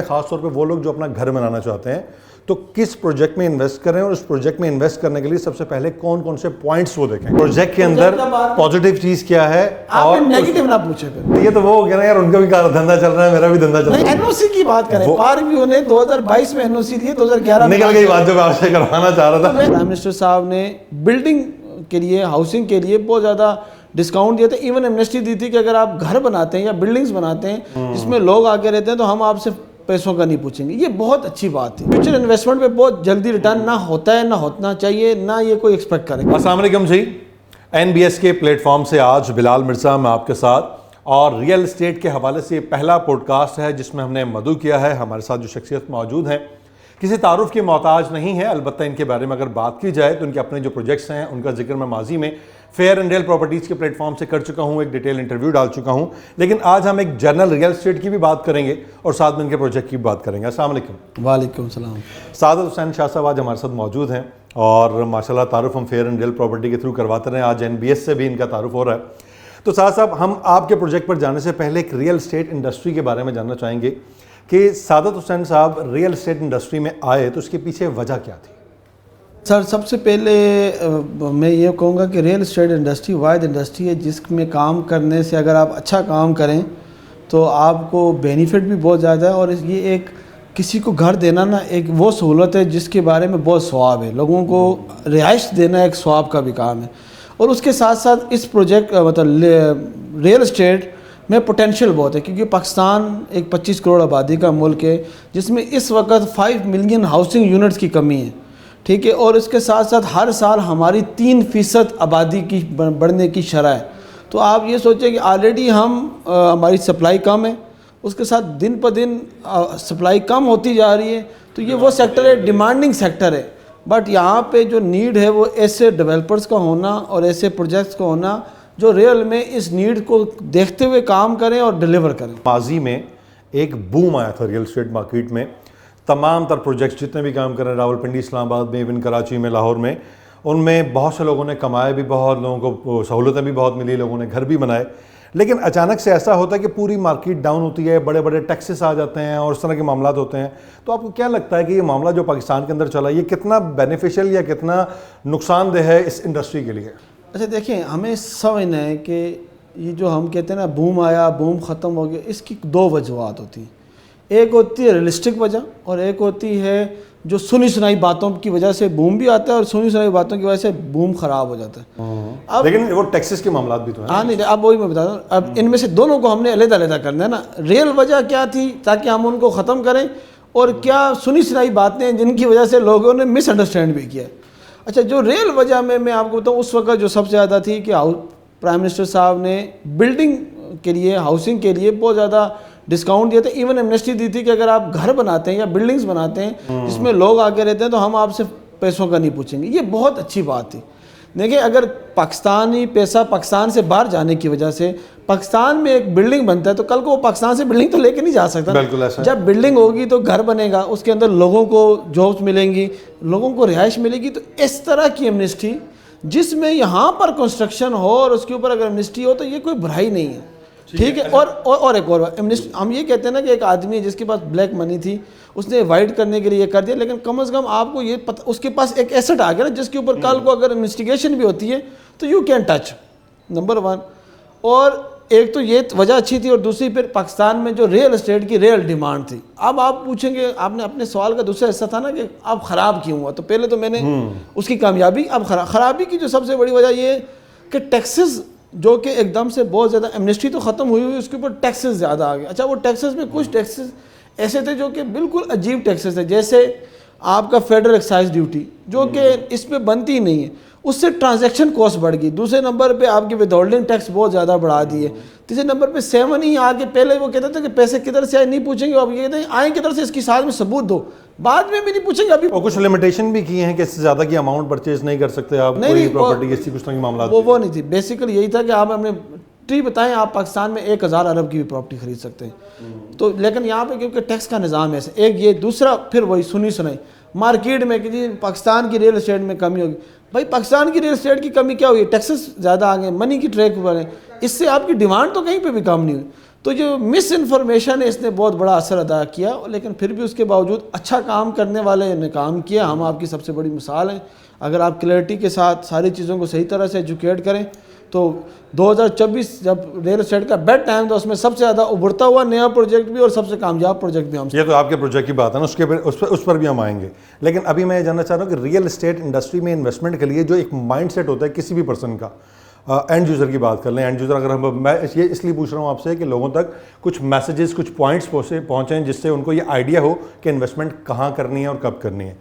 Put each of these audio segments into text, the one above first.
خاص طور پہ وہ لوگ جو اپنا گھر بنانا چاہتے ہیں تو کس پروجیکٹ میں انویسٹ کریں اور اس پروجیکٹ میں انویسٹ کرنے کے لیے سب سے پہلے کون کون سے پوائنٹس وہ دیکھیں, پروجیکٹ کے اندر پازیٹیو چیز کیا ہے اور نیگیٹو نہ پوچھیں. پھر یہ تو وہ ہو گیا نا یار, ان کا بھی دھندا چل رہا ہے, میرا بھی دھندا چل رہا ہے. این او سی کی بات کریں, پارویو نے 2022 میں این او سی دی, 2011 میں نکل گئی بات جو میں آپ سے کروانا چاہ رہا تھا. پرائم منسٹر صاحب نے بلڈنگ کے لیے, ہاؤسنگ کے لیے بہت زیادہ ڈسکاؤنٹ دیا تھا, ایون ایمنسٹی دی تھی کہ اگر آپ گھر بناتے ہیں یا بلڈنگز بناتے ہیں جس میں لوگ آ کے رہتے ہیں تو ہم آپ سے پیسوں کا نہیں پوچھیں گے. یہ بہت اچھی بات تھی. فیوچر انویسٹمنٹ پہ بہت جلدی ریٹرن نہ ہوتا ہے, نہ ہونا چاہیے, نہ یہ کوئی ایکسپیکٹ کرے. السلام علیکم جی, این بی ایس کے پلیٹ فارم سے آج بلال مرزا میں آپ کے ساتھ, اور ریئل اسٹیٹ کے حوالے سے یہ پہلا پوڈ کاسٹ ہے جس میں ہم نے مدعو کیا ہے. ہمارے ساتھ جو شخصیت موجود ہیں کسی تعارف کی محتاج نہیں ہے, البتہ ان کے بارے میں اگر بات کی جائے تو ان کے اپنے جو پروجیکٹس ہیں ان کا ذکر میں ماضی میں فیئر اینڈ ریئل پراپرٹیز کے پلیٹ فارم سے کر چکا ہوں, ایک ڈیٹیل انٹرویو ڈال چکا ہوں, لیکن آج ہم ایک جنرل ریئل اسٹیٹ کی بھی بات کریں گے اور ساتھ میں ان کے پروجیکٹ کی بھی بات کریں گے. السلام علیکم. وعلیکم السلام. سعادت حسین شاہ صاحب آج ہمارے ساتھ موجود ہیں اور ماشاءاللہ تعارف ہم فیئر اینڈ ریئل پراپرٹی کے تھرو کرواتے رہے ہیں. آج این بی ایس سے بھی ان کا تعارف ہو رہا ہے. تو سعادت صاحب, ہم آپ کے پروجیکٹ پر جانے سے پہلے ایک ریئل اسٹیٹ انڈسٹری کے بارے میں جاننا چاہیں گے کہ سعادت حسین صاحب ریئل اسٹیٹ انڈسٹری میں آئے تو اس کے پیچھے وجہ کیا تھی؟ سر, سب سے پہلے میں یہ کہوں گا کہ ریئل اسٹیٹ انڈسٹری واحد انڈسٹری ہے جس میں کام کرنے سے اگر آپ اچھا کام کریں تو آپ کو بینیفٹ بھی بہت زیادہ ہے, اور یہ ایک کسی کو گھر دینا نا ایک وہ سہولت ہے جس کے بارے میں بہت ثواب ہے. لوگوں کو رہائش دینا ایک ثواب کا بھی کام ہے. اور اس کے ساتھ ساتھ اس پروجیکٹ مطلب ریئل اسٹیٹ میں پوٹینشیل بہت ہے, کیونکہ پاکستان ایک 25 کروڑ آبادی کا ملک ہے جس میں اس وقت 5 ملین ہاؤسنگ یونٹس کی کمی ہے, ٹھیک ہے, اور اس کے ساتھ ساتھ ہر سال ہماری 3% آبادی کی بڑھنے کی شرح ہے. تو آپ یہ سوچیں کہ آلریڈی ہماری سپلائی کم ہے, اس کے ساتھ دن پہ دن سپلائی کم ہوتی جا رہی ہے, تو یہ وہ سیکٹر ہے, ڈیمانڈنگ سیکٹر ہے. بٹ یہاں پہ جو نیڈ ہے وہ ایسے ڈیولپرز کا ہونا اور ایسے پروجیکٹس کا ہونا جو ریئل میں اس نیڈ کو دیکھتے ہوئے کام کریں اور ڈیلیور کریں. ماضی میں ایک بوم آیا تھا ریئل اسٹیٹ مارکیٹ میں, تمام تر پروجیکٹس جتنے بھی کام کر رہے ہیں راولپنڈی, اسلام آباد میں, ایون کراچی میں, لاہور میں, ان میں بہت سے لوگوں نے کمائے بھی, بہت لوگوں کو سہولتیں بھی بہت ملی, لوگوں نے گھر بھی بنائے. لیکن اچانک سے ایسا ہوتا ہے کہ پوری مارکیٹ ڈاؤن ہوتی ہے, بڑے بڑے ٹیکسز آ جاتے ہیں اور اس طرح کے معاملات ہوتے ہیں. تو آپ کو کیا لگتا ہے کہ یہ معاملہ جو پاکستان کے اندر چلا یہ کتنا بینیفیشل یا کتنا نقصان دہ ہے اس انڈسٹری کے لیے؟ اچھا دیکھیں, ہمیں سمجھنا ہے کہ یہ جو ہم کہتے ہیں نا بوم آیا بوم ختم ہو گیا, اس کی 2 وجوہات ہوتی ہیں. ایک ہوتی ہے ریئلسٹک وجہ اور ایک ہوتی ہے جو سنی سنائی باتوں کی وجہ سے بوم بھی آتا ہے اور سنی سنائی باتوں کی وجہ سے بوم خراب ہو جاتا ہے. لیکن وہ ٹیکسز کے معاملات بھی تو ہیں. ہاں نہیں, اب وہی میں بتا دوں. اب ان میں سے دونوں کو ہم نے علیحدہ علیحدہ کرنا ہے نا. ریئل وجہ کیا تھی تاکہ ہم ان کو ختم کریں, اور کیا سنی سنائی باتیں ہیں جن کی وجہ سے لوگوں نے مس انڈرسٹینڈ بھی کیا. اچھا, جو ریئل وجہ میں آپ کو بتاؤں اس وقت جو سب سے زیادہ تھی کہ پرائم منسٹر صاحب نے بلڈنگ کے لیے, ہاؤسنگ کے لیے بہت زیادہ ڈسکاؤنٹ دیا تھا, ایون ایمنسٹی دی تھی کہ اگر آپ گھر بناتے ہیں یا بلڈنگز بناتے ہیں جس میں لوگ آ کے رہتے ہیں تو ہم آپ سے پیسوں کا نہیں پوچھیں گے. یہ بہت اچھی بات تھی. دیکھیں, اگر پاکستانی پیسہ پاکستان سے باہر جانے کی وجہ سے پاکستان میں ایک بلڈنگ بنتا ہے تو کل کو وہ پاکستان سے بلڈنگ تو لے کے نہیں جا سکتا. بالکل ایسا. جب بلڈنگ ہوگی تو گھر بنے گا, اس کے اندر لوگوں کو جابس ملیں گی, لوگوں کو رہائش ملے گی. تو اس طرح کی ایمنسٹی جس میں یہاں پر کنسٹرکشن ہو اور اس کے اوپر اگر ایمنسٹی ہو تو یہ کوئی برائی نہیں ہے, ٹھیک ہے. اور ایک اور ہم یہ کہتے ہیں نا کہ ایک آدمی ہے جس کے پاس بلیک منی تھی, اس نے وائٹ کرنے کے لیے یہ کر دیا, لیکن کم از کم آپ کو یہ پتہ اس کے پاس ایک ایسٹ آ گیا نا جس کے اوپر کل کو اگر انویسٹیگیشن بھی ہوتی ہے تو یو کین ٹچ, نمبر 1. اور ایک تو یہ وجہ اچھی تھی, اور دوسری پھر پاکستان میں جو ریئل اسٹیٹ کی ریئل ڈیمانڈ تھی. اب آپ پوچھیں گے, آپ نے اپنے سوال کا دوسرا حصہ تھا نا کہ اب خراب کیوں ہوا, تو پہلے تو میں نے اس کی کامیابی, اب خرابی کی جو سب سے بڑی وجہ یہ کہ ٹیکسز جو کہ ایک دم سے بہت زیادہ, ایمنسٹی تو ختم ہوئی اس کے اوپر ٹیکسز زیادہ آ گئے. اچھا, وہ ٹیکسز میں کچھ ٹیکسز ایسے تھے جو کہ بالکل عجیب ٹیکسز تھے, جیسے آپ کا فیڈرل ایکسائز ڈیوٹی جو کہ اس پہ بنتی ہی نہیں ہے, اس سے ٹرانزیکشن کاسٹ بڑھ گئی. دوسرے نمبر پہ آپ کی ود ہولڈنگ ٹیکس بہت زیادہ بڑھا دی ہے. تیسرے نمبر پہ 7 ہی آگے, پہلے وہ کہتے تھے کہ پیسے کدھر سے آئے نہیں پوچھیں گے, اب یہ کہتے ہیں آئیں کدھر سے, اس کی ساتھ میں ثبوت دو, بعد میں بھی نہیں پوچھیں گے. ابھی اور کچھ لمیٹیشن بھی کی ہیں کہ اس سے زیادہ کی اماؤنٹ پرچیز نہیں کر سکتے آپ, کوئی پراپرٹی ایسی کچھ طرح کے معاملات. وہ نہیں تھی, بیسیکلی یہی تھا کہ آپ ہمیں ٹری بتائیں آپ پاکستان میں 1000 ارب کی بھی پراپرٹی خرید سکتے ہیں. تو لیکن یہاں پہ کیونکہ ٹیکس کا نظام ہے ایک یہ, دوسرا پھر وہی سنی سنائی مارکیٹ میں کہ جی پاکستان کی ریئل اسٹیٹ میں کمی ہوگی. بھائی پاکستان کی ریئل اسٹیٹ کی کمی کیا ہوئی, ٹیکسز زیادہ آ گئے, منی کی ٹریک پر ہیں, اس سے آپ کی ڈیمانڈ تو کہیں پہ بھی کم نہیں ہوئی. تو جو مس انفارمیشن ہے اس نے بہت بڑا اثر ادا کیا، لیکن پھر بھی اس کے باوجود اچھا کام کرنے والے نے کام کیا. ہم آپ کی سب سے بڑی مثال ہیں. اگر آپ کلیئرٹی کے ساتھ ساری چیزوں کو صحیح طرح سے ایجوکیٹ کریں تو 2024 جب ریئل اسٹیٹ کا بیڈ ٹائم تھا اس میں سب سے زیادہ ابھرتا ہوا نیا پروجیکٹ بھی اور سب سے کامیاب پروجیکٹ بھی ہم. یہ تو آپ کے پروجیکٹ کی بات ہے نا، اس پر بھی ہم آئیں گے. لیکن ابھی میں یہ جاننا چاہ رہا ہوں کہ ریئل اسٹیٹ انڈسٹری میں انویسٹمنٹ کے لیے جو ایک مائنڈ سیٹ ہوتا ہے کسی بھی پرسن کا، اینڈ یوزر کی بات کر لیں. اینڈ یوزر اگر میں یہ اس لیے پوچھ رہا ہوں آپ سے کہ لوگوں تک کچھ میسیجز، کچھ پوائنٹس پہنچیں جس سے ان کو یہ آئیڈیا ہو کہ انویسٹمنٹ کہاں کرنی ہے اور کب کرنی ہے.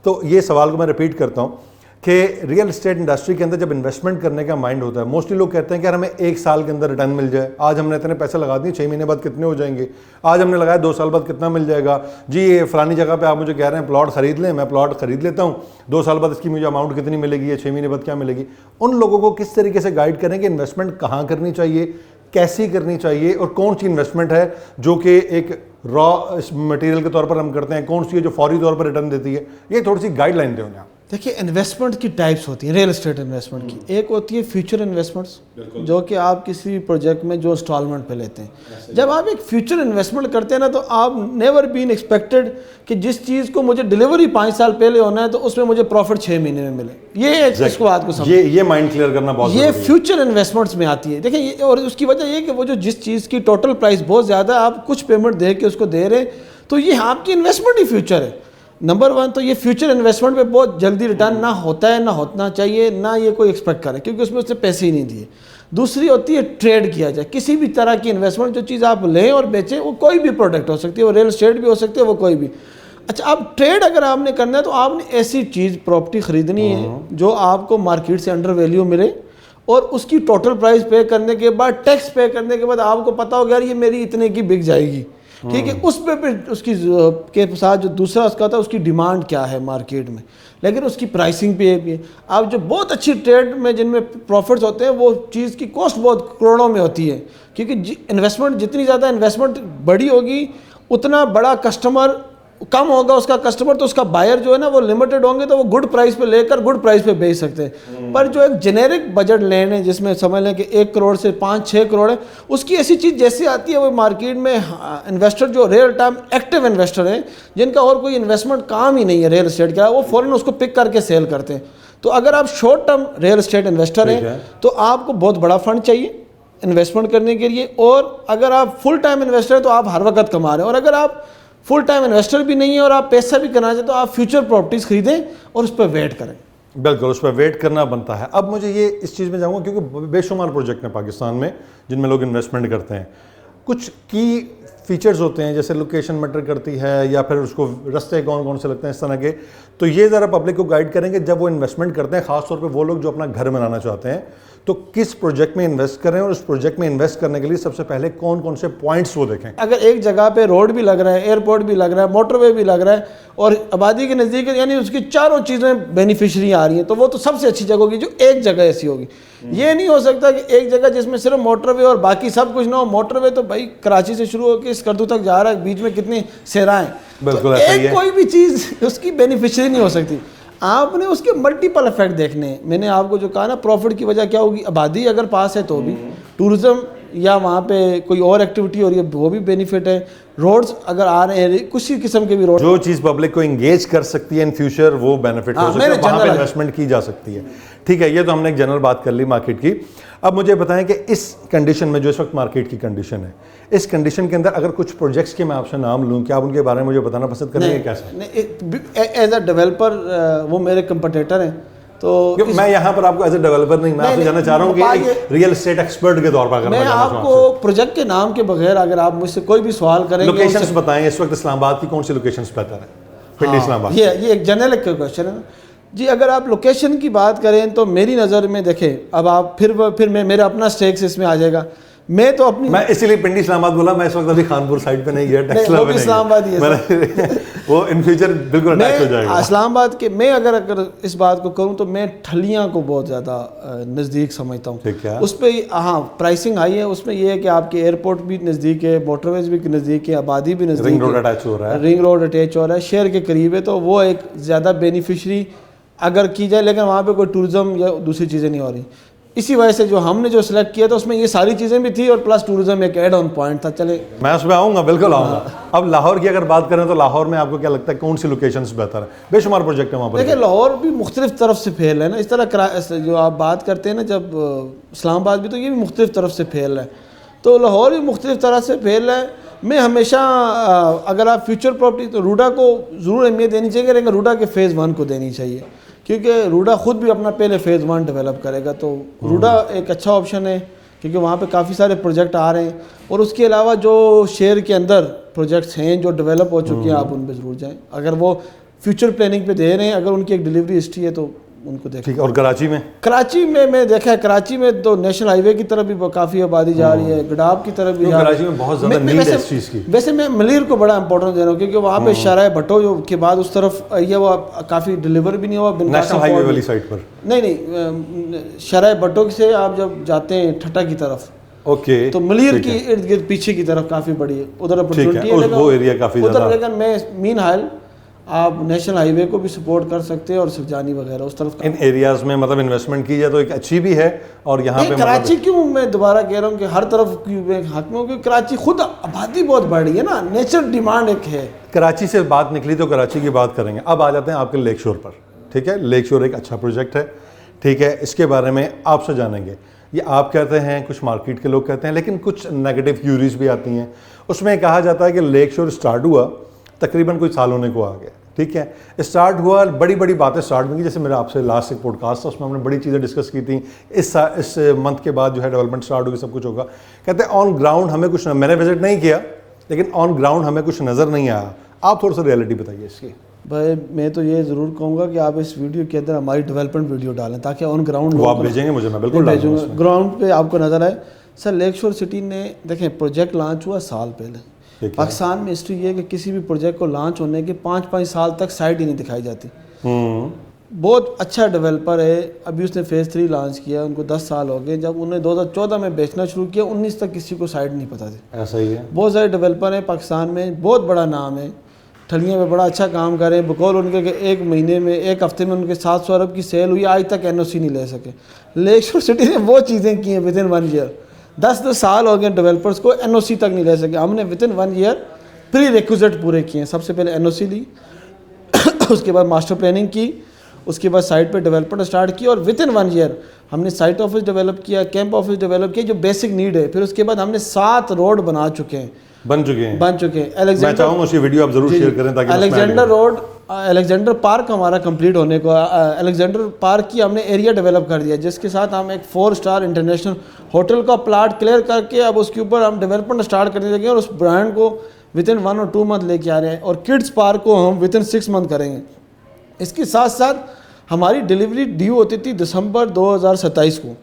تو یہ سوال کو میں ریپیٹ کرتا ہوں کہ ریئل اسٹیٹ انڈسٹری کے اندر جب انویسٹمنٹ کرنے کا مائنڈ ہوتا ہے، موسٹلی لوگ کہتے ہیں کہ یار ہمیں 1 سال کے اندر ریٹرن مل جائے. آج ہم نے اتنے پیسے لگا دیے، 6 مہینے بعد کتنے ہو جائیں گے. آج ہم نے لگایا 2 سال بعد کتنا مل جائے گا. جی یہ فلانی جگہ پہ آپ مجھے کہہ رہے ہیں پلاٹ خرید لیں، میں پلاٹ خرید لیتا ہوں، 2 سال بعد اس کی مجھے اماؤنٹ کتنی ملے گی یا 6 مہینے بعد کیا ملے گی. ان لوگوں کو کس طریقے سے گائیڈ کریں کہ انویسٹمنٹ کہاں کرنی چاہیے، کیسی کرنی چاہیے، اور کون سی انویسٹمنٹ ہے جو کہ ایک را مٹیریل کے طور پر ہم کرتے ہیں، کون سی ہے جو فوری طور پر ریٹرن دیتی ہے. یہ تھوڑی سی گائیڈ لائن دیں انہیں. دیکھیے انویسٹمنٹ کی ٹائپس ہوتی ہیں ریئل اسٹیٹ انویسٹمنٹ کی. ایک ہوتی ہے فیوچر انویسٹمنٹس جو کہ آپ کسی پروجیکٹ میں جو انسٹالمنٹ پہ لیتے ہیں. جب آپ ایک فیوچر انویسٹمنٹ کرتے ہیں نا تو آپ نیور بین ایکسپیکٹڈ کہ جس چیز کو مجھے ڈلیوری 5 سال پہلے ہونا ہے تو اس میں مجھے پروفٹ 6 مہینے میں ملے. یہ اس کو بات کو سمجھیں، یہ مائنڈ کلیئر کرنا بہت ضروری ہے. یہ فیوچر انویسٹمنٹس میں آتی ہے. دیکھیں اور اس کی وجہ یہ کہ وہ جو جس چیز کی ٹوٹل پرائس بہت زیادہ ہے آپ کچھ پیمنٹ دے کے اس کو دے رہے ہیں تو یہ آپ کی انویسٹمنٹ ہی فیوچر ہے. نمبر 1 تو یہ فیوچر انویسٹمنٹ پہ بہت جلدی ریٹرن نہ ہوتا ہے، نہ ہونا چاہیے، نہ یہ کوئی ایکسپیکٹ کرے کیونکہ اس میں اس نے پیسے ہی نہیں دیے. دوسری ہوتی ہے ٹریڈ کیا جائے. کسی بھی طرح کی انویسٹمنٹ جو چیز آپ لیں اور بیچیں، وہ کوئی بھی پروڈکٹ ہو سکتی ہے، وہ ریئل اسٹیٹ بھی ہو سکتی ہے، وہ کوئی بھی. اچھا اب ٹریڈ اگر آپ نے کرنا ہے تو آپ نے ایسی چیز پراپرٹی خریدنی ہے جو آپ کو مارکیٹ سے انڈر ویلیو ملے اور اس کی ٹوٹل پرائس پے کرنے کے بعد ٹیکس پے کرنے کے بعد آپ کو پتا ہو یار یہ میری اتنے کی بک جائے گی. ٹھیک ہے، اس پہ پھر اس کی کے ساتھ جو دوسرا اس کا تھا اس کی ڈیمانڈ کیا ہے مارکیٹ میں، لیکن اس کی پرائسنگ پہ بھی. اب جو بہت اچھی ٹریڈ میں جن میں پروفٹس ہوتے ہیں وہ چیز کی کاسٹ بہت کروڑوں میں ہوتی ہے کیونکہ انویسٹمنٹ جتنی زیادہ انویسٹمنٹ بڑی ہوگی اتنا بڑا کسٹمر کم ہوگا اس کا کسٹمر، تو اس کا بائر جو ہے نا وہ لمیٹڈ ہوں گے تو وہ گڈ پرائس پہ لے کر گڈ پرائس پہ بیچ سکتے ہیں. پر جو ایک جنیرک بجٹ لینڈ ہے جس میں سمجھ لیں کہ 1 کروڑ سے 5-6 کروڑ ہے، اس کی ایسی چیز جیسے آتی ہے وہ مارکیٹ میں انویسٹر جو ریئل ٹائم ایکٹیو انویسٹر ہیں جن کا اور کوئی انویسٹمنٹ کام ہی نہیں ہے ریئل اسٹیٹ کا، وہ فوراً اس کو پک کر کے سیل کرتے ہیں. تو اگر آپ short term real estate investor ہیں تو آپ کو بہت بڑا فنڈ چاہیے انویسٹمنٹ کرنے کے لیے، اور اگر آپ فل ٹائم انویسٹر ہیں تو آپ ہر وقت کما رہے ہیں، اور اگر آپ فل ٹائم انویسٹر بھی نہیں ہے اور آپ پیسہ بھی کرنا چاہتے تو آپ فیوچر پراپرٹیز خریدیں اور اس پہ ویٹ کریں. بالکل اس پہ ویٹ کرنا بنتا ہے. اب مجھے یہ اس چیز میں جاؤں گا کیونکہ بے شمار پروجیکٹ ہیں پاکستان میں جن میں لوگ انویسٹمنٹ کرتے ہیں. کچھ کی فیچرز ہوتے ہیں جیسے لوکیشن میٹر کرتی ہے یا پھر اس کو رستے کون سے لگتے ہیں اس طرح کے. تو یہ ذرا پبلک کو گائیڈ کریں کہ جب وہ انویسٹمنٹ کرتے ہیں خاص طور پہ وہ لوگ جو اپنا گھر بنانا چاہتے ہیں تو کس پروجیکٹ میں انویسٹ کریں اور اس پروجیکٹ میں انویسٹ کرنے کے لیے سب سے پہلے کون سے پوائنٹس وہ دیکھیں. اگر ایک جگہ پہ روڈ بھی لگ رہا ہے، ایئرپورٹ بھی لگ رہا ہے، موٹر وے بھی لگ رہا ہے اور آبادی کے نزدیک یعنی اس کی چاروں چیزیں بینیفیشری آ رہی ہیں تو وہ تو سب سے اچھی جگہ ہوگی جو ایک جگہ ایسی ہوگی. یہ نہیں ہو سکتا کہ ایک جگہ جس میں صرف موٹر وے اور باقی سب کچھ نہ ہو. موٹر وے تو بھائی کراچی سے شروع ہو کے اسکردو تک جا رہا ہے، بیچ میں کتنی سیرائیں، بالکل ایک کوئی بھی چیز اس کی بینیفیشری نہیں ہو سکتی. آپ نے اس کے ملٹیپل افیکٹ دیکھنے ہیں. میں نے آپ کو جو کہا نا پروفٹ کی وجہ کیا ہوگی، آبادی اگر پاس ہے تو بھی، ٹورزم یا وہاں پہ کوئی اور ایکٹیویٹی ہو رہی ہے وہ بھی بینیفٹ ہے. روڈز اگر آ رہے ہیں کسی قسم کے بھی روڈ، جو چیز پبلک کو انگیج کر سکتی ہے ان فیوچر وہ بینیفٹ ہو سکتا ہے، وہاں پہ انویسٹمنٹ کی جا سکتی ہے. ٹھیک ہے، یہ تو ہم نے ایک جنرل بات کر لی مارکیٹ کی. اب مجھے بتائیں کہ اس کنڈیشن میں جو اس وقت مارکیٹ کی کنڈیشن ہے، اس کنڈیشن کے اندر اگر کچھ پروجیکٹس کے میں آپ سے نام لوں کیا آپ ان کے بارے میں مجھے بتانا پسند کریں گے؟ کیسے ایز اے ڈیولپر وہ میرے کمپٹیٹر ہیں تو میں یہاں پر آپ کو ایز اے ڈیولپر نہیں، میں آپ سے جاننا چاہ رہا ہوں کہ ریئل اسٹیٹ ایکسپرٹ کے طور پر میں آپ کو پروجیکٹ کے نام کے بغیر اگر آپ مجھ سے کوئی بھی سوال کریں گے، لوکیشنز بتائیں اس وقت اسلام آباد کی کون سی لوکیشنز بہتر ہیں؟ پنڈی اسلام آباد. یہ ایک جنرل کویشچن ہے جی. اگر آپ لوکیشن کی بات کریں تو میری نظر میں دیکھیں، اب آپ پھر میرا اپنا اسٹیکس اس میں آ جائے گا. میں تو اپنی میں اسی لیے پنڈی اسلام آباد بولا، میں اس وقت ابھی خانپور سائڈ پہ نہیں گیا، ٹیکسلا میں اسلام آباد ہی ہے وہ ان فیوچر بالکل اٹیچ ہو جائے گا. اسلام آباد کے میں اگر اس بات کو کروں تو میں ٹھلیاں کو بہت زیادہ نزدیک سمجھتا ہوں. اس پہ ہاں پرائسنگ ہائی ہے، اس میں یہ ہے کہ آپ کے ایئرپورٹ بھی نزدیک ہے، موٹر ویز بھی نزدیک ہے، آبادی بھی نزدیک ہے، رنگ روڈ اٹیچ ہو رہا ہے، شہر کے قریب ہے، تو وہ ایک زیادہ بینیفیشری اگر کی جائے. لیکن وہاں پہ کوئی ٹورزم یا دوسری چیزیں نہیں ہو رہی. اسی وجہ سے جو ہم نے جو سلیکٹ کیا تھا اس میں یہ ساری چیزیں بھی تھی اور پلس ٹورزم ایک ایڈ آن پوائنٹ تھا. چلے میں اس میں آؤں گا, بالکل آؤں گا. اب لاہور کی اگر بات کریں تو لاہور میں آپ کو کیا لگتا ہے کون سی لوکیشنز بہتر ہیں؟ بے شمار پروجیکٹ ہیں وہاں پر. دیکھیں لاہور بھی مختلف طرف سے پھیل ہے نا, اس طرح جو آپ بات کرتے ہیں نا جب اسلام آباد بھی, تو یہ بھی مختلف طرف سے پھیل رہا ہے, تو لاہور بھی مختلف طرح سے پھیل رہا ہے. میں ہمیشہ اگر آپ فیوچر پراپرٹی تو روڈا کو ضرور اہمیت دینی چاہیے, لیکن روڈا کے فیز 1 کو دینی چاہیے, کیونکہ روڈا خود بھی اپنا پہلے فیز 1 ڈیولپ کرے گا, تو روڈا ایک اچھا آپشن ہے کیونکہ وہاں پہ کافی سارے پروجیکٹ آ رہے ہیں. اور اس کے علاوہ جو شہر کے اندر پروجیکٹس ہیں جو ڈیولپ ہو چکے ہیں, آپ ان پہ ضرور جائیں. اگر وہ فیوچر پلاننگ پہ دے رہے ہیں, اگر ان کی ایک ڈیلیوری ہسٹری ہے تو ان کو دیکھیں. اور کراچی میں دیکھا ہے, کراچی میں تو نیشنل ہائی وے کی طرف بھی کافی آبادی جا رہی ہے, گڈاب کی طرف بھی جا رہی ہے. کراچی میں بہت زیادہ نیڈ ہے اس چیز کی. ویسے میں ملیر کو بڑا امپورٹنس دے رہا ہوں کیونکہ وہاں پہ شارع بھٹو جو کے بعد اس طرف یہ وہ کافی ڈیلیور بھی نہیں ہوا. نیشنل ہائی وے والی سائٹ پر نہیں, شارع بھٹو سے آپ جب جاتے ہیں ٹھٹا کی طرف, اوکے, تو ملیر کی ارد گرد پیچھے کی طرف کافی بڑی ہے, ادھر اپرچونٹی ہے, وہ ایریا کافی زیادہ. لیکن میں مین حال آپ نیشنل ہائی وے کو بھی سپورٹ کر سکتے ہیں اور سرجانی وغیرہ اس طرف. ان ایریاز میں مطلب انویسٹمنٹ کی جائے تو ایک اچھی بھی ہے. اور یہاں پہ کراچی کیوں میں دوبارہ کہہ رہا ہوں کہ ہر طرف کی حق میں, کیونکہ کراچی خود آبادی بہت بڑھ رہی ہے نا, نیچر ڈیمانڈ ایک ہے. کراچی سے بات نکلی تو کراچی کی بات کریں گے. اب آ جاتے ہیں آپ کے لیک شور پر. ٹھیک ہے, لیک شور ایک اچھا پروجیکٹ ہے. ٹھیک ہے, اس کے بارے میں آپ سے جانیں گے. یہ آپ کہتے ہیں, کچھ مارکیٹ کے لوگ کہتے ہیں, لیکن کچھ نیگیٹو تھیوریز بھی آتی ہیں. اس میں کہا جاتا ہے کہ لیک شور اسٹارٹ ہوا تقریباً کوئی سال ہونے کو آ گیا. ٹھیک ہے, اسٹارٹ ہوا, بڑی بڑی باتیں اسٹارٹ ہوئی, جیسے میرا آپ سے لاسٹ ایک پوڈ کاسٹ تھا, اس میں ہم نے بڑی چیزیں ڈسکس کی تھیں. اس منتھ کے بعد جو ہے ڈیولپمنٹ اسٹارٹ ہوگی, سب کچھ ہوگا. کہتے ہیں آن گراؤنڈ ہمیں کچھ, میں نے وزٹ نہیں کیا, لیکن آن گراؤنڈ ہمیں کچھ نظر نہیں آیا. آپ تھوڑا سا ریئلٹی بتائیے اس کی. بھائی میں تو یہ ضرور کہوں گا کہ آپ اس ویڈیو کے اندر ہماری ڈیولپمنٹ ویڈیو ڈالیں تاکہ آن گراؤنڈ وہ آپ بھیجیں گے مجھے, میں بالکل بھیجوں گا, گراؤنڈ پہ آپ کو نظر آئے. سر لیک شور سٹی نے دیکھیں پروجیکٹ لانچ ہوا سال پہلے. پاکستان میں ہسٹری یہ ہے کہ کسی بھی پروجیکٹ کو لانچ ہونے کے 5 سال تک سائٹ ہی نہیں دکھائی جاتی. بہت اچھا ڈیولپر ہے, ابھی اس نے فیز 3 لانچ کیا, ان کو 10 سال ہو گئے. جب انہوں نے 2014 میں بیچنا شروع کیا, 19 تک کسی کو سائٹ نہیں پتہ تھی. ایسا ہی ہے, بہت سارے ڈیولپر ہیں پاکستان میں, بہت بڑا نام ہے, ٹھلیاں میں بڑا اچھا کام کر رہے ہیں. بقول ان کے کہ ایک مہینے میں, ایک ہفتے میں ان کے 700 ارب کی سیل ہوئی, آج تک NOC نہیں لے سکے. لیک شور سٹی نے وہ چیزیں کی ہیں ودن 1 ایئر. 10 سال ہو گئے ڈیولپرس کو, NOC تک نہیں لے سکے. ہم نے ودن 1 ایئر پری ریکوزٹ پورے کیے ہیں. سب سے پہلے NOC لی, اس کے بعد ماسٹر پلاننگ کی, اس کے بعد سائٹ پہ ڈیولپمنٹ اسٹارٹ کی, اور ودن 1 ایئر ہم نے سائٹ آفس ڈیولپ کیا, کیمپ آفس ڈیولپ کیا, جو بیسک نیڈ ہے. پھر اس کے بعد ہم نے 7 روڈ بن چکے ہیں. میں چاہوں گا اس کی ویڈیو آپ ضرور شیئر کریں تاکہ الیگزینڈر روڈ, الیگزینڈر پارک ہمارا کمپلیٹ ہونے کو, الیگزینڈر پارک کی ہم نے ایریا ڈیولپ کر دیا, جس کے ساتھ ہم ایک 4 اسٹار انٹرنیشنل ہوٹل کا پلاٹ کلیئر کر کے اب اس کے اوپر ہم ڈیولپمنٹ اسٹارٹ کرنے لگے, اور اس برانڈ کو ودن 1 اور 2 منتھ لے کے آ رہے ہیں. اور کڈس پارک کو ہم ودن 6 منتھ کریں گے. اس کے ساتھ ساتھ ہماری ڈیلیوری ڈیو ہوتی تھی دسمبر 2027 کو,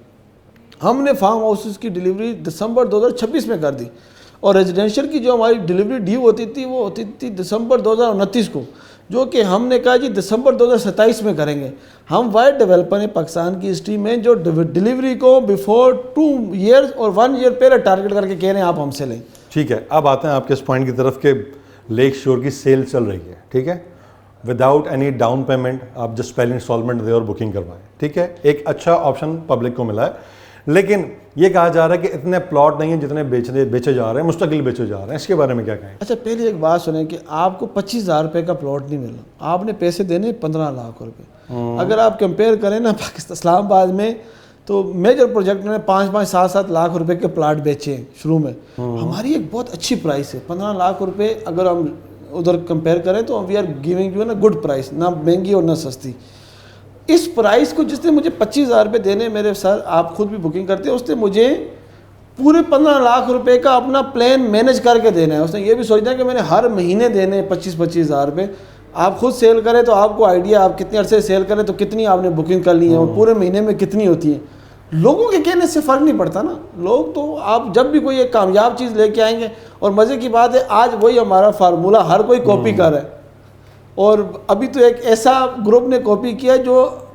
ہم نے فارم ہاؤسز کی ڈیلیوری دسمبر 2026 میں کر دی. اور ریزیڈینشیل کی جو ہماری ڈیلیوری ڈیو ہوتی تھی وہ ہوتی تھی دسمبر 2029 کو, جو کہ ہم نے کہا جی دسمبر 2027 میں کریں گے. ہم وائٹ ڈیولپر ہیں پاکستان کی ہسٹری میں جو ڈیلیوری کو بیفور 2 ایئرز اور 1 ایئر پہلے ٹارگیٹ کر کے کہہ رہے ہیں آپ ہم سے لیں. ٹھیک ہے, اب آتے ہیں آپ کے اس پوائنٹ کی طرف کہ لیک شور کی سیل چل رہی ہے. ٹھیک ہے, وداؤٹ اینی ڈاؤن پیمنٹ آپ جسٹ پہلے انسٹالمنٹ دیں اور بکنگ کروائیں. ٹھیک ہے, ایک اچھا آپشن پبلک کو ملا ہے. لیکن یہ کہا جا رہا ہے کہ اتنے پلاٹ نہیں ہیں جتنے بیچے جا رہے ہیں, مستقل بیچے جا رہے ہیں. اس کے بارے میں کیا کہیں؟ اچھا پہلے ایک بات سنیں کہ آپ کو 25,000 روپے کا پلاٹ نہیں ملنا, آپ نے پیسے دینے 15 لاکھ روپے. اگر آپ کمپیئر کریں نا پاکستان اسلام آباد میں, تو میجر پروجیکٹ میں 5-5, 7-7 لاکھ روپے کے پلاٹ بیچے ہیں شروع میں. ہماری ایک بہت اچھی پرائس ہے 15 لاکھ روپے. اگر ہم ادھر کمپیئر کریں تو وی آر گیونگ یو نا گڈ پرائس, نہ مہنگی اور نہ سستی. اس پرائس کو جس نے مجھے 25,000 روپے دینے, میرے سر آپ خود بھی بکنگ کرتے ہیں, اس نے مجھے پورے 15 لاکھ روپے کا اپنا پلان مینیج کر کے دینا ہے. اس نے یہ بھی سوچنا ہے کہ میں نے ہر مہینے دینے 25,000 روپے. آپ خود سیل کریں تو آپ کو آئیڈیا, آپ کتنے عرصے سیل کریں تو کتنی آپ نے بکنگ کر لی ہے, اور پورے مہینے میں کتنی ہوتی ہیں. لوگوں کے کہنے سے فرق نہیں پڑتا نا. لوگ تو آپ جب بھی کوئی ایک کامیاب چیز لے کے آئیں گے, اور مزے کی بات ہے آج وہی ہمارا فارمولہ ہر کوئی کاپی کر رہا ہے. اور ابھی تو ایک ایسا گروپ نے کاپی کیا جو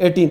18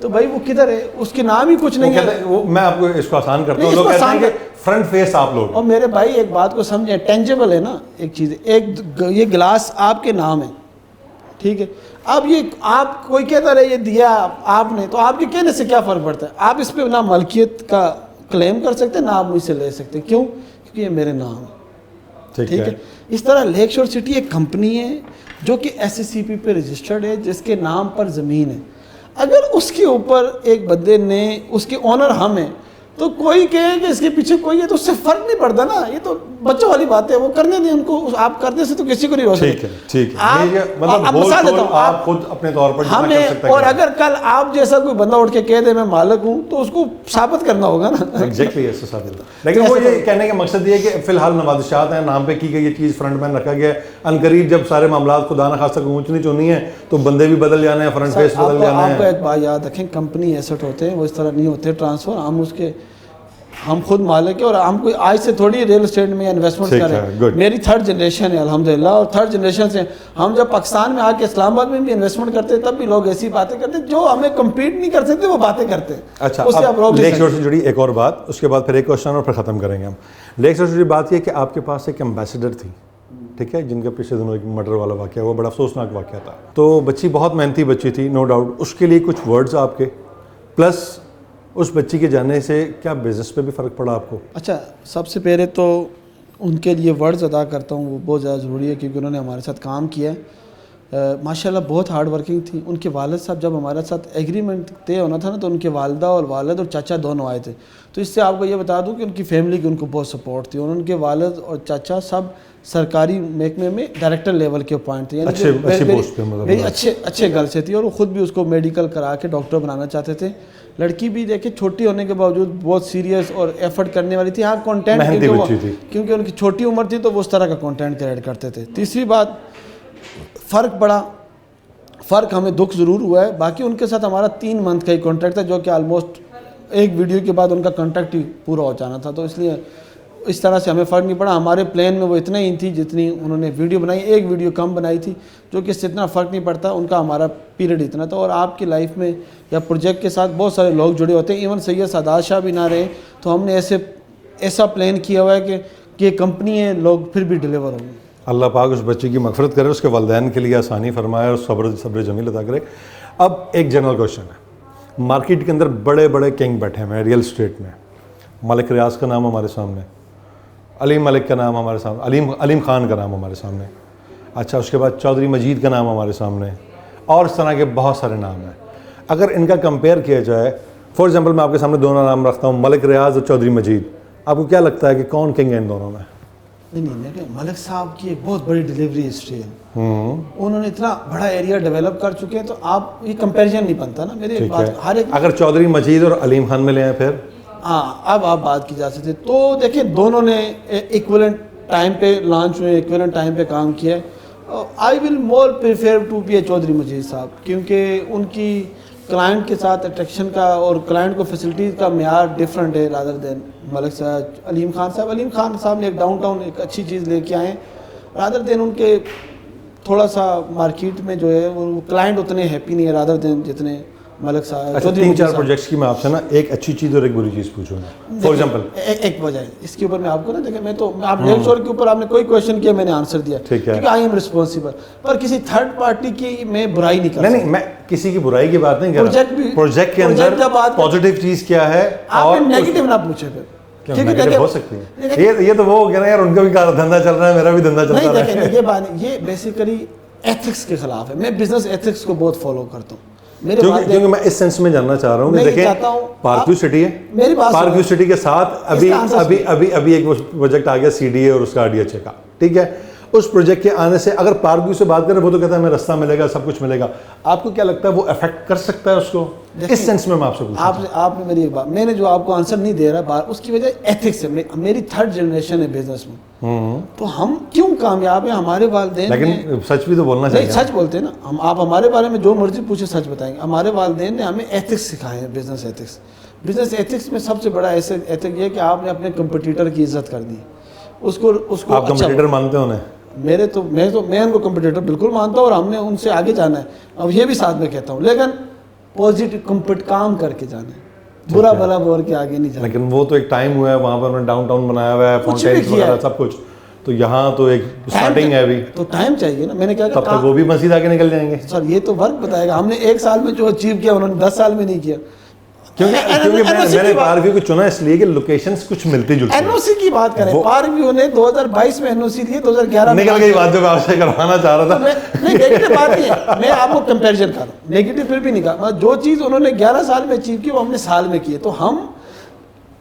تو بھائی وہ کدھر ہے, اس کے نام ہی کچھ نہیں ہے. میں آپ کو اس کو آسان کرتا ہوں, لوگ کہتے ہیں کہ فرنٹ فیس آپ لوگ. اور میرے بھائی ایک بات کو سمجھیں, ٹینجیبل ہے نا ایک چیز, یہ گلاس آپ کے نام ہے, ٹھیک ہے. اب یہ آپ کوئی کہتا رہے یہ دیا آپ نے, تو آپ کے کہنے سے کیا فرق پڑتا ہے؟ آپ اس پہ نہ ملکیت کا کلیم کر سکتے نہ آپ مجھ سے لے سکتے. کیوں؟ کیونکہ یہ میرے نام ہے, ٹھیک ہے. اس طرح لیک شور سٹی ایک کمپنی ہے جو کہ SCCP پہ رجسٹرڈ ہے, جس کے نام پر زمین ہے. اگر اس کے اوپر ایک بندے نے, اس کے اونر ہم ہیں, تو کوئی کہے کہ اس کے پیچھے کوئی ہے تو اس سے فرق نہیں پڑتا نا. یہ تو بچوں والی بات ہے, وہ کرنے دیں ان کو, آپ کرنے سے تو کسی کو نہیں روک سکتے. ٹھیک ہے, مطلب آپ خود اپنے طور پر ہمیں, اور اگر کل آپ جیسا کوئی بندہ اٹھ کے کہہ دے میں مالک ہوں, تو اس کو ثابت کرنا ہوگا نا. ایگزیکٹلی ایسا ثابت. لیکن وہ یہ کہنے کا مقصد یہ ہے کہ فی الحال نوازشات ہیں, نام پہ کی گئی یہ چیز فرنٹ مین رکھا گیا ہے. عنقریب جب سارے معاملات خدا نہ خاصہ اونچ نیچ ہونی ہے تو بندے بھی بدل جانے ہیں, فرنٹ فیس بدل جانا ہے. آپ کو ایک بات یاد رکھیں, کمپنی ایسٹ ہوتے ہیں, وہ اس طرح نہیں ہوتے ٹرانسفر. ہم اس کے ہم خود مالک ہیں, اور ہم کوئی آج سے تھوڑی ریل اسٹیٹ میں انویسٹمنٹ کریں. میری 3rd جنریشن ہے الحمدللہ, اور 3rd جنریشن سے ہم جب پاکستان میں آ کے اسلام آباد میں بھی انویسٹمنٹ کرتے ہیں, تب بھی لوگ ایسی باتیں کرتے ہیں جو ہمیں کمپیٹ نہیں کر سکتے, وہ باتیں کرتے ہیں. اچھا, لیک شور سے جڑی ایک اور بات, اس کے بعد پھر ایک کوشچن اور پھر ختم کریں گے ہم. لیک شور سے جڑی بات یہ کہ آپ کے پاس ایک ایمبیسڈر تھی, ٹھیک ہے, جن کا پچھلے دنوں ایک مرڈر والا واقعہ ہوا, بڑا افسوسناک واقعہ تھا. تو بچی بہت محنتی بچی تھی, نو ڈاؤٹ. اس کے لیے کچھ ورڈز آپ کے, پلس اس بچی کے جانے سے کیا بزنس پہ بھی فرق پڑا آپ کو؟ اچھا, سب سے پہلے تو ان کے لیے ورڈز ادا کرتا ہوں, وہ بہت زیادہ ضروری ہے, کیونکہ انہوں نے ہمارے ساتھ کام کیا ہے. ماشاءاللہ بہت ہارڈ ورکنگ تھی. ان کے والد صاحب جب ہمارے ساتھ ایگریمنٹ طے ہونا تھا نا, تو ان کے والدہ اور والد اور چاچا دونوں آئے تھے. تو اس سے آپ کو یہ بتا دوں کہ ان کی فیملی کی ان کو بہت سپورٹ تھی, اور ان کے والد اور چاچا سب سرکاری محکمے میں ڈائریکٹر لیول کے اپوائنٹ تھے, یعنی اچھے گھر سے تھی, اور وہ خود بھی اس کو میڈیکل کرا کے ڈاکٹر بنانا چاہتے تھے. لڑکی بھی دیکھیں چھوٹی ہونے کے باوجود بہت سیریس اور ایفرٹ کرنے والی تھی. ہاں, کانٹینٹ کیونکہ ان کی چھوٹی عمر تھی تو وہ اس طرح کا کانٹینٹ کریٹ کرتے تھے. تیسری بات, فرق ہمیں دکھ ضرور ہوا ہے. باقی ان کے ساتھ ہمارا 3 منتھ کا ہی کانٹریکٹ تھا, جو کہ آلموسٹ ایک ویڈیو کے بعد ان کا کانٹریکٹ ہی پورا ہو جانا تھا. تو اس لیے اس طرح سے ہمیں فرق نہیں پڑا. ہمارے پلان میں وہ اتنا ہی تھی جتنی انہوں نے ویڈیو بنائی, ایک ویڈیو کم بنائی تھی, جو کہ اس سے اتنا فرق نہیں پڑتا. ان کا ہمارا پیریڈ اتنا تھا. اور آپ کی لائف میں یا پروجیکٹ کے ساتھ بہت سارے لوگ جڑے ہوتے ہیں, ایون سید سعداد شاہ بھی نہ رہے, تو ہم نے ایسا پلان کیا ہوا ہے کہ یہ کمپنی ہے, لوگ پھر بھی ڈیلیور ہوں گے. اللہ پاک اس بچے کی مغفرت کرے, اس کے والدین کے لیے آسانی فرمائے اور صبر جمیل عطا کرے. اب ایک جنرل کوشچن ہے, مارکیٹ کے اندر بڑے بڑے کنگ بیٹھے ہیں ریئل اسٹیٹ میں. ملک ریاض کا نام ہمارے سامنے, علیم ملک کا نام ہمارے سامنے, علیم خان کا نام ہمارے سامنے. اچھا, اس کے بعد چودھری مجید کا نام ہمارے سامنے, اور اس طرح کے بہت سارے نام ہیں. اگر ان کا کمپیئر کیا جائے, فار ایگزامپل میں آپ کے سامنے دونوں نام رکھتا ہوں, ملک ریاض اور چودھری مجید, آپ کو کیا لگتا ہے کہ کون کنگ ہے ان دونوں میں؟ نہیں, ملک صاحب کی ایک بہت بڑی ڈیلیوری ہسٹری ہے. انہوں نے اتنا بڑا ایریا ڈیولپ کر چکے ہیں, تو آپ یہ کمپیریزن نہیں بنتا نا. میرے ہر ایک, اگر چودھری مجید اور علیم خان میں لے ہیں پھر ہاں, اب آپ بات کی جا سکتی. تو دیکھیں دونوں نے ایکولنٹ ٹائم پہ لانچ ہوئے, ایکولنٹ ٹائم پہ کام کیا ہے. آئی ول مور پریفر ٹو بی اے چودھری مجید صاحب, کیونکہ ان کی کلائنٹ کے ساتھ اٹریکشن کا اور کلائنٹ کو فیسلٹیز کا معیار ڈفرینٹ ہے رادر دین ملک صاحب. علیم خان صاحب نے ایک ڈاؤن ٹاؤن ایک اچھی چیز لے کے آئے ہیں, رادر دین ان کے تھوڑا سا مارکیٹ میں جو ہے وہ کلائنٹ اتنے ہیپی نہیں ہے رادر دین جتنے ملک صاحب. 3-4 پروجیکٹس کی میں آپ سے نا ایک اچھی چیز اور ایک بری چیز پوچھوں گا. فار ایگزامپل ایک وجہ ہے اس کے اوپر میں آپ کو نا دیکھیں, میں تو آپ لیک شور کے اوپر آپ نے کوئی کویشچن کیا, میں نے آنسر دیا, کیونکہ آئی ایم رسپانسبل. پر کسی تھرڈ پارٹی کی میں برائی نہیں کر سکتا. نہیں, میں کسی کی برائی کی بات نہیں کر رہا. پروجیکٹ کے اندر پازیٹیو چیز کیا ہے, آپ نے نیگیٹو نہ پوچھے پھر ہو سکتی ہے. یہ تو وہ کہہ رہے ہیں یار ان کا بھی دھندا چل رہا ہے, میرا بھی دھندا چل رہا ہے. نہیں, یہ بات یہ بیسیکلی ایتھکس کے خلاف ہے. میں بزنس ایتھکس کو بہت فالو کرتا ہوں, کیونکہ میں اس سینس میں جاننا چاہ رہا ہوں کہ دیکھیں پارکیو سٹی ہے, پارکیو سٹی کے ساتھ ابھی ایک پروجیکٹ آ گیا CDA اور اس کا RDHA کا, ٹھیک ہے. اس پروجیکٹ کے آنے سے اگر پارکیو سے بات کریں, وہ تو کہتا ہے ہمیں رستہ ملے گا, سب کچھ ملے گا. آپ کو کیا لگتا ہے وہ افیکٹ کر سکتا ہے اس کو؟ اس سینس میں آپ سے پوچھوں. آپ نے میری ایک بات, میں نے جو آپ کو آنسر نہیں دے رہا بار, اس کی وجہ ایتھکس ہے. میری 3rd جنریشن ہے بزنس میں, تو ہم کیوں کامیاب ہیں؟ ہمارے والدین, لیکن سچ بھی تو بولنا چاہیے. سچ بولتے ہیں نا ہم. آپ ہمارے بارے میں جو مرضی پوچھے سچ بتائیں گے. ہمارے والدین نے ہمیں ایتھکس سکھائے ہیں, بزنس ایتھکس. بزنس ایتھکس میں سب سے بڑا ایتھک یہ ہے کہ آپ نے اپنے کمپٹیٹر کی عزت کر دی, اس کو آپ کمپٹیٹر مانتے ہو؟ میں ان کو کمپٹیٹر بالکل مانتا ہوں, اور ہم نے ان سے آگے جانا ہے. اب یہ بھی ساتھ میں کہتا ہوں, لیکن پازیٹیو کام کر کے جانا ہے, برا بھلا بول کے آگے نہیں جانا. لیکن وہ تو ایک ٹائم ہوا ہے, وہاں پر انہوں نے ڈاؤن ٹاؤن بنایا ہوا ہے, فاؤنٹینز وغیرہ سب کچھ, تو یہاں تو ایک سٹارٹنگ ہے ابھی, تو ٹائم چاہیے نا. میں نے کہا تب تک وہ بھی مزید آگے نکل جائیں گے. سر یہ تو وقت بتائے گا, ہم نے 1 سال میں جو اچیو کیا انہوں نے 10 سال میں نہیں کیا. کیونکہ میں نے پارک ویو کو چنا اس لیے کہ لوکیشنز کچھ ملتی جلتی ہیں. این او سی کی بات کریں, پارک ویو نے 2022 میں این او سی لیے, 2011 میں نکل گئی بات جو میں آپ سے کروانا چاہ رہا تھا. نہیں نیگیٹو بات نہیں ہے, میں آپ کو کمپیریزن کر رہا ہوں, نیگیٹو پھر بھی نہیں کہا. جو چیز انہوں نے 11 سال میں اچیو کی وہ ہم نے سال میں کی ہے, تو ہم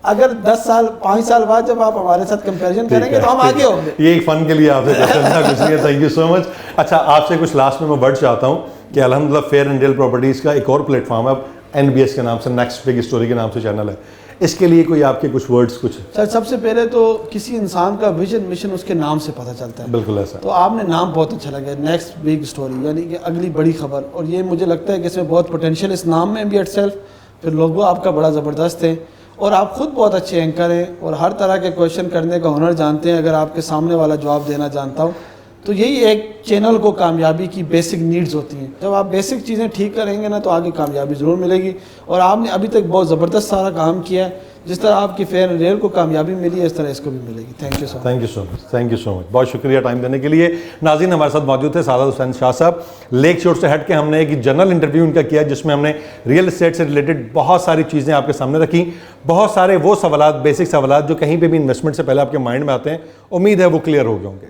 اگر 10 سال 5 سال بعد جب آپ ہمارے ساتھ کمپیریزن کریں گے تو ہم آگے ہوں گے. یہ ایک فن کے لیے آپ سے کرنا کچھ نہیں ہے. تھینک یو سو مچ. اچھا آپ سے کچھ لاسٹ میں ورڈ چاہتا ہوں کہ الحمدللہ فیئر اینڈ ڈیل پراپرٹیز کا ایک اور پلیٹ فارم ہے NBS کے نام سے, نیکسٹ بگ اسٹوری کے نام سے چینل ہے, اس کے لیے کوئی آپ کے کچھ ورڈز کچھ؟ سر سب سے پہلے تو کسی انسان کا ویژن مشن اس کے نام سے پتہ چلتا ہے. بالکل ایسا. تو آپ نے نام بہت اچھا لگا, نیکسٹ بگ اسٹوری, یعنی کہ اگلی بڑی خبر, اور یہ مجھے لگتا ہے کہ اس میں بہت پوٹینشیل اس نام میں بھی ایٹ سیلف. پھر لوگو آپ کا بڑا زبردست ہے, اور آپ خود بہت اچھے اینکر ہیں, اور ہر طرح کے کویشچن کرنے کا ہنر جانتے ہیں. اگر آپ کے سامنے والا جواب دینا جانتا ہوں, تو یہی ایک چینل کو کامیابی کی بیسک نیڈز ہوتی ہیں. جب آپ بیسک چیزیں ٹھیک کریں گے نا تو آگے کامیابی ضرور ملے گی. اور آپ نے ابھی تک بہت زبردست سارا کام کیا ہے, جس طرح آپ کی فیئر اینڈ ریئر کو کامیابی ملی ہے اس طرح اس کو بھی ملے گی. Thank you so much. Thank you so much. Thank you so much. بہت شکریہ ٹائم دینے کے لیے. ناظرین ہمارے ساتھ موجود تھے سعادت حسین شاہ صاحب. لیک شور سے ہٹ کے ہم نے ایک جنرل انٹرویو ان کا کیا جس میں ہم نے ریئل اسٹیٹ سے ریلیٹڈ بہت ساری چیزیں آپ کے سامنے رکھیں. بہت سارے وہ سوالات, بیسک سوالات جو کہیں پہ بھی انویسٹمنٹ سے پہلے آپ کے مائنڈ میں آتے ہیں, امید ہے وہ کلیئر ہو گئے ہوں گے.